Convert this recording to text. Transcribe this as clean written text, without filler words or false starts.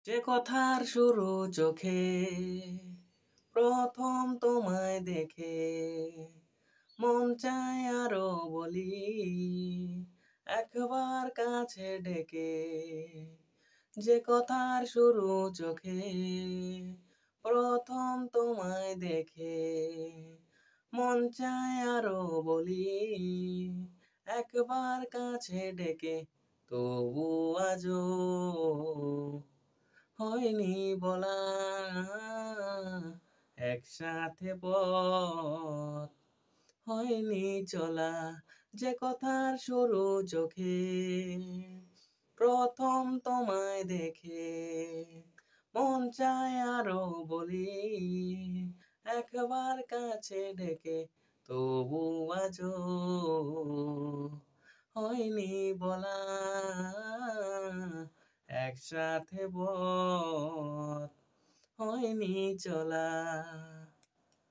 যে কথার শুরু চোখে প্রথম তোমায় দেখে মন চায় আরো বলি একবার কাছে ডেকে। যে কথার শুরু চোখে প্রথম তোমায় দেখে মন চায় আরো বলি একবার কাছে ডেকে। তবু আজও হয়নি বলা একসাথে পথ হয়নি চলা। যে কথার শুরু চোখে প্রথম তোমায় দেখে মন চায় আরো বলি একবার কাছে ডেকে। তবু আজও হয়নি বলা একসাথে পথ হয়নি চলা।